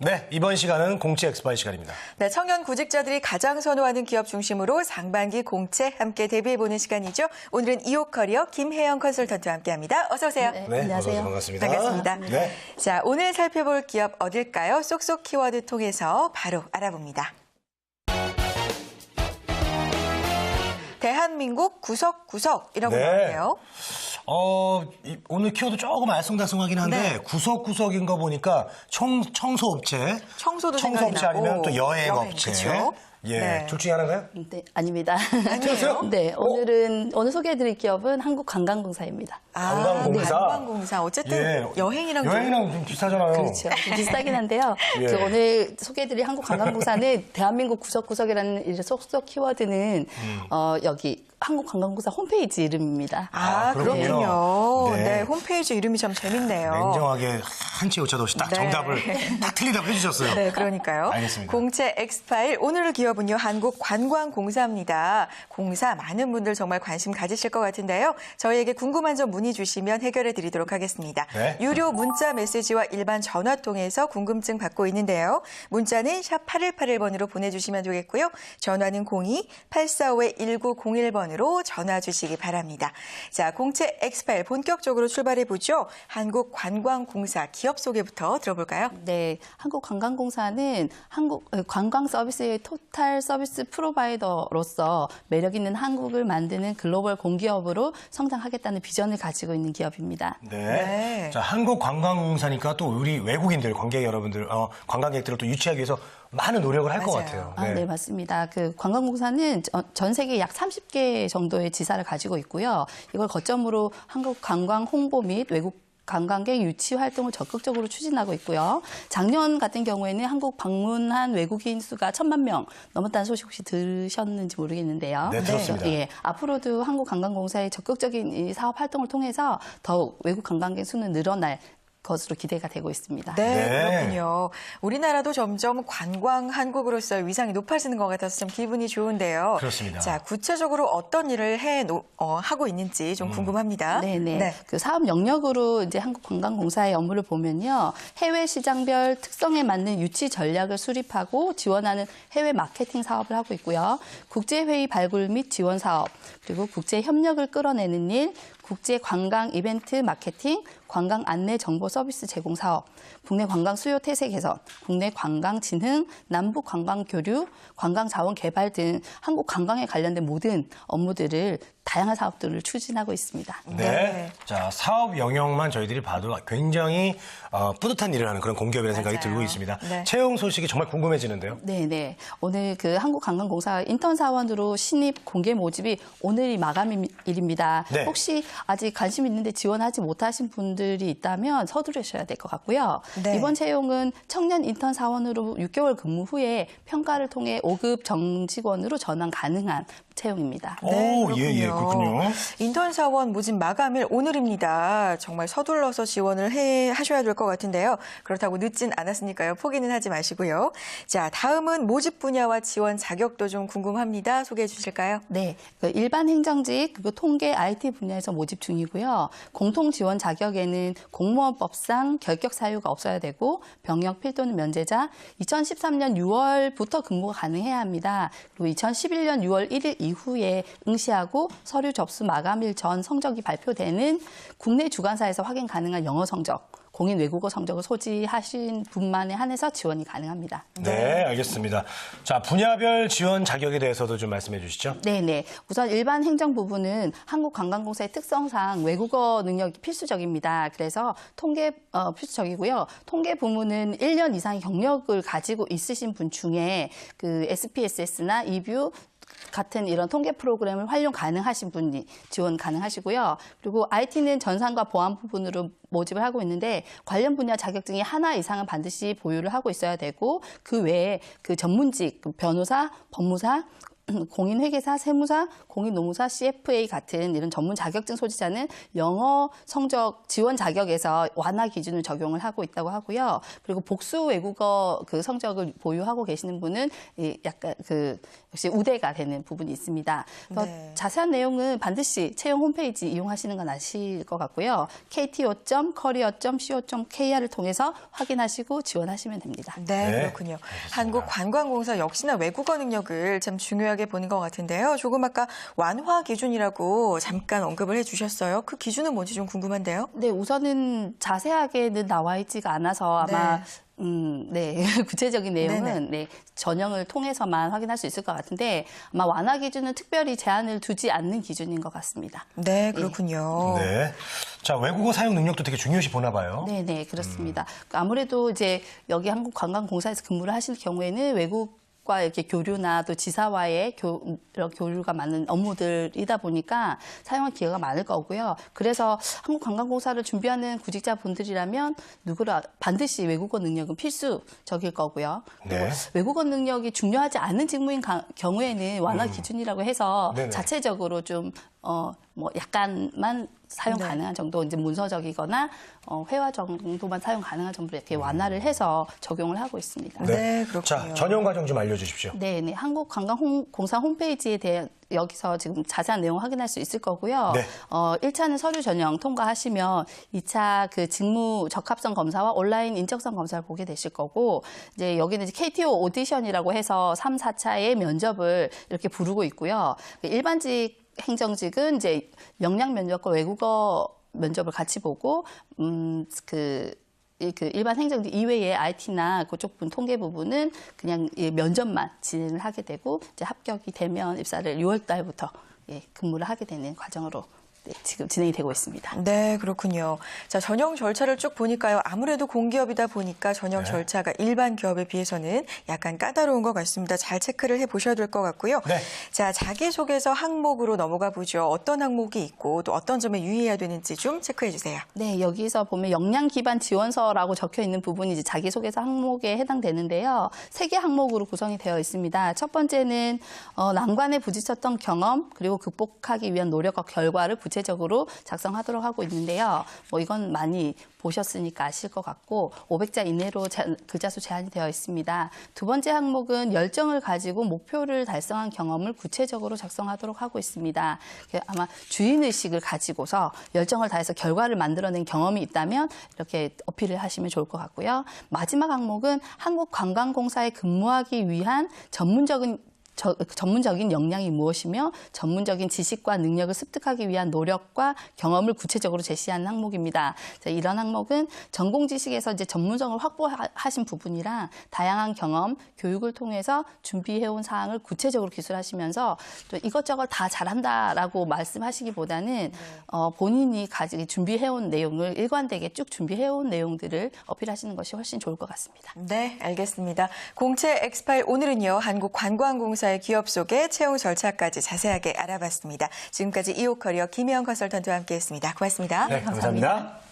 네, 이번 시간은 공채 엑스파일 시간입니다. 네, 청년 구직자들이 가장 선호하는 기업 중심으로 상반기 공채 함께 대비해보는 시간이죠. 오늘은 이호커리어 김혜영 컨설턴트와 함께합니다. 어서 오세요. 네, 안녕하세요. 반갑습니다. 반갑습니다. 네. 자, 오늘 살펴볼 기업 어딜까요? 쏙쏙 키워드 통해서 바로 알아봅니다. 대한민국 구석구석이라고 하는데요. 오늘 키워드 조금 알쏭달쏭하긴 한데 네. 구석구석인 거 보니까 청소업체, 청소도 생각이 청소업체 나고, 아니면 또 여행업체. 그쵸? 예, 네. 둘 중에 하나인가요? 네, 아닙니다. 아니에요? 네, 오늘 소개해드릴 기업은 한국관광공사입니다. 관광공사. 관광공사. 어쨌든 예. 여행이랑 좀 비슷하잖아요. 그렇죠. 좀 비슷하긴 한데요. 예. 오늘 소개해드릴 한국관광공사는 대한민국 구석구석이라는 이 쏙쏙 키워드는 여기 한국관광공사 홈페이지 이름입니다. 그렇군요. 네. 네, 홈페이지 이름이 참 재밌네요. 냉정하게 한치 오차도 없이 딱 네. 정답을 딱 틀리다고 해주셨어요. 네, 그러니까요. 알겠습니다. 공채 엑스파일 오늘 기업은요 한국관광공사입니다. 공사 많은 분들 정말 관심 가지실 것 같은데요. 저희에게 궁금한 점 문의 주시면 해결해 드리도록 하겠습니다. 네. 유료 문자 메시지와 일반 전화 통해서 궁금증 받고 있는데요. 문자는 샵 8181번으로 보내주시면 되겠고요. 전화는 02-845-1901번으로 전화 주시기 바랍니다. 자, 공채 엑스파일 본격적으로 출발해 보죠. 한국관광공사 기업 소개부터 들어볼까요? 네, 한국관광공사는 한국 관광 서비스의 토탈 서비스 프로바이더로서 매력 있는 한국을 만드는 글로벌 공기업으로 성장하겠다는 비전을 가지고 있는 기업입니다. 네. 네. 자, 한국관광공사니까 또 우리 외국인들, 관객 여러분들, 관광객들을 또 유치하기 위해서 많은 노력을 할 것 맞아요. 같아요. 네, 맞습니다. 관광공사는 전 세계 약 30개 정도의 지사를 가지고 있고요. 이걸 거점으로 한국 관광 홍보 및 외국 관광객 유치 활동을 적극적으로 추진하고 있고요. 작년 같은 경우에는 한국 방문한 외국인 수가 1,000만 명 넘었다는 소식 혹시 들으셨는지 모르겠는데요. 네, 들었습니다. 예, 앞으로도 한국관광공사의 적극적인 이 사업 활동을 통해서 더욱 외국 관광객 수는 늘어날 것으로 기대가 되고 있습니다. 네, 네. 그렇군요. 우리나라도 점점 관광 한국으로서의 위상이 높아지는 것 같아서 좀 기분이 좋은데요. 그렇습니다. 자, 구체적으로 어떤 일을 하고 있는지 좀 궁금합니다. 네네. 네. 그 사업 영역으로 이제 한국관광공사의 업무를 보면요. 해외 시장별 특성에 맞는 유치 전략을 수립하고 지원하는 해외 마케팅 사업을 하고 있고요. 국제회의 발굴 및 지원 사업, 그리고 국제 협력을 끌어내는 일, 국제 관광 이벤트 마케팅, 관광 안내 정보 서비스 제공 사업, 국내 관광 수요 태세 개선, 국내 관광 진흥, 남북 관광 교류, 관광 자원 개발 등 한국 관광에 관련된 모든 업무들을 다양한 사업들을 추진하고 있습니다. 네. 네. 자, 사업 영역만 저희들이 봐도 굉장히 뿌듯한 일을 하는 그런 공기업이라는 생각이 맞아요. 들고 있습니다. 네. 채용 소식이 정말 궁금해지는데요. 네네. 오늘 한국관광공사 인턴 사원으로 신입 공개 모집이 오늘이 마감일입니다. 네. 혹시 아직 관심 있는데 지원하지 못하신 분들이 있다면 서두르셔야 될 것 같고요. 네. 이번 채용은 청년 인턴 사원으로 6개월 근무 후에 평가를 통해 5급 정직원으로 전환 가능한 채용입니다. 오, 예, 그렇군요. 인턴 사원 모집 마감일 오늘입니다. 정말 서둘러서 지원을 하셔야 될 것 같은데요. 그렇다고 늦진 않았으니까요. 포기는 하지 마시고요. 자, 다음은 모집 분야와 지원 자격도 좀 궁금합니다. 소개해 주실까요? 네, 일반 행정직, 그리고 통계, IT 분야에서 모집 중이고요. 공통 지원 자격에는 공무원법상 결격 사유가 없어야 되고 병역 필 또는 면제자, 2013년 6월부터 근무가 가능해야 합니다. 그리고 2011년 6월 1일 이후에 응시하고 서류 접수 마감일 전 성적이 발표되는 국내 주관사에서 확인 가능한 영어 성적, 공인 외국어 성적을 소지하신 분만에 한해서 지원이 가능합니다. 네, 알겠습니다. 자, 분야별 지원 자격에 대해서도 좀 말씀해 주시죠. 네네. 우선 일반 행정 부분은 한국관광공사의 특성상 외국어 능력이 필수적입니다. 그래서 통계 필수적이고요. 통계 부문은 1년 이상의 경력을 가지고 있으신 분 중에 그 SPSS나 이뷰 같은 이런 통계 프로그램을 활용 가능하신 분이 지원 가능하시고요. 그리고 IT는 전산과 보안 부분으로 모집을 하고 있는데 관련 분야 자격증이 하나 이상은 반드시 보유를 하고 있어야 되고 그 외에 그 전문직, 변호사, 법무사, 공인회계사, 세무사, 공인노무사, CFA 같은 이런 전문 자격증 소지자는 영어 성적 지원 자격에서 완화 기준을 적용을 하고 있다고 하고요. 그리고 복수 외국어 그 성적을 보유하고 계시는 분은 약간 역시 우대가 되는 부분이 있습니다. 네. 자세한 내용은 반드시 채용 홈페이지 이용하시는 건 아실 것 같고요. kto.career.co.kr을 통해서 확인하시고 지원하시면 됩니다. 네, 네, 그렇군요. 알겠습니다. 한국관광공사 역시나 외국어 능력을 참 중요하게 보는 것 같은데요. 조금 아까 완화 기준이라고 잠깐 언급을 해주셨어요. 그 기준은 뭔지 좀 궁금한데요. 네, 우선은 자세하게는 나와 있지가 않아서 아마 네, 구체적인 내용은 네, 전형을 통해서만 확인할 수 있을 것 같은데 아마 완화 기준은 특별히 제한을 두지 않는 기준인 것 같습니다. 네, 그렇군요. 네. 자, 외국어 사용 능력도 되게 중요시 보나 봐요. 네, 네, 그렇습니다. 아무래도 이제 여기 한국관광공사에서 근무를 하실 경우에는 외국과 이렇게 교류나 또 지사와의 교류가 많은 업무들이다 보니까 사용할 기회가 많을 거고요. 그래서 한국관광공사를 준비하는 구직자분들이라면 반드시 외국어 능력은 필수적일 거고요. 그리고 네. 외국어 능력이 중요하지 않은 직무인 경우에는 완화 기준이라고 해서 네네. 자체적으로 좀 약간만 사용 네. 가능한 정도, 이제 문서적이거나 회화 정도만 사용 가능한 정도로 이렇게 완화를 해서 적용을 하고 있습니다. 네, 그렇군요. 자, 전형 과정 좀 알려주십시오. 네, 네. 한국관광공사 홈페이지에 대해 여기서 지금 자세한 내용 확인할 수 있을 거고요. 네. 1차는 서류 전형 통과하시면 2차 그 직무 적합성 검사와 온라인 인적성 검사를 보게 되실 거고, 이제 여기는 이제 KTO 오디션이라고 해서 3, 4차의 면접을 이렇게 부르고 있고요. 일반직 행정직은 이제 역량 면접과 외국어 면접을 같이 보고, 일반 행정직 이외의 IT나 그쪽 통계 부분은 그냥 면접만 진행을 하게 되고, 이제 합격이 되면 입사를 6월 달부터 근무를 하게 되는 과정으로 지금 진행이 되고 있습니다. 네, 그렇군요. 자, 전형 절차를 쭉 보니까요. 아무래도 공기업이다 보니까 전형 절차가 일반 기업에 비해서는 약간 까다로운 것 같습니다. 잘 체크를 해보셔야 될 것 같고요. 네. 자, 자기소개서 항목으로 넘어가 보죠. 어떤 항목이 있고 또 어떤 점에 유의해야 되는지 좀 체크해 주세요. 네, 여기서 보면 역량 기반 지원서라고 적혀 있는 부분이 이제 자기소개서 항목에 해당되는데요. 3개 항목으로 구성이 되어 있습니다. 첫 번째는 난관에 부딪혔던 경험, 그리고 극복하기 위한 노력과 결과를 구체적으로 작성하도록 하고 있는데요. 이건 많이 보셨으니까 아실 것 같고 500자 이내로 글자 수 제한이 되어 있습니다. 두 번째 항목은 열정을 가지고 목표를 달성한 경험을 구체적으로 작성하도록 하고 있습니다. 아마 주인의식을 가지고서 열정을 다해서 결과를 만들어낸 경험이 있다면 이렇게 어필을 하시면 좋을 것 같고요. 마지막 항목은 한국관광공사에 근무하기 위한 전문적인 역량이 무엇이며 전문적인 지식과 능력을 습득하기 위한 노력과 경험을 구체적으로 제시하는 항목입니다. 이런 항목은 전공 지식에서 이제 전문성을 확보하신 부분이랑 다양한 경험, 교육을 통해서 준비해온 사항을 구체적으로 기술하시면서 또 이것저것 다 잘한다라고 말씀하시기보다는 본인이 준비해온 내용을 일관되게 쭉 준비해온 내용들을 어필하시는 것이 훨씬 좋을 것 같습니다. 네, 알겠습니다. 공채 엑스파일 오늘은요. 한국관광공사의 기업 소개, 채용 절차까지 자세하게 알아봤습니다. 지금까지 이호커리어 김혜영 컨설턴트와 함께했습니다. 고맙습니다. 네, 감사합니다.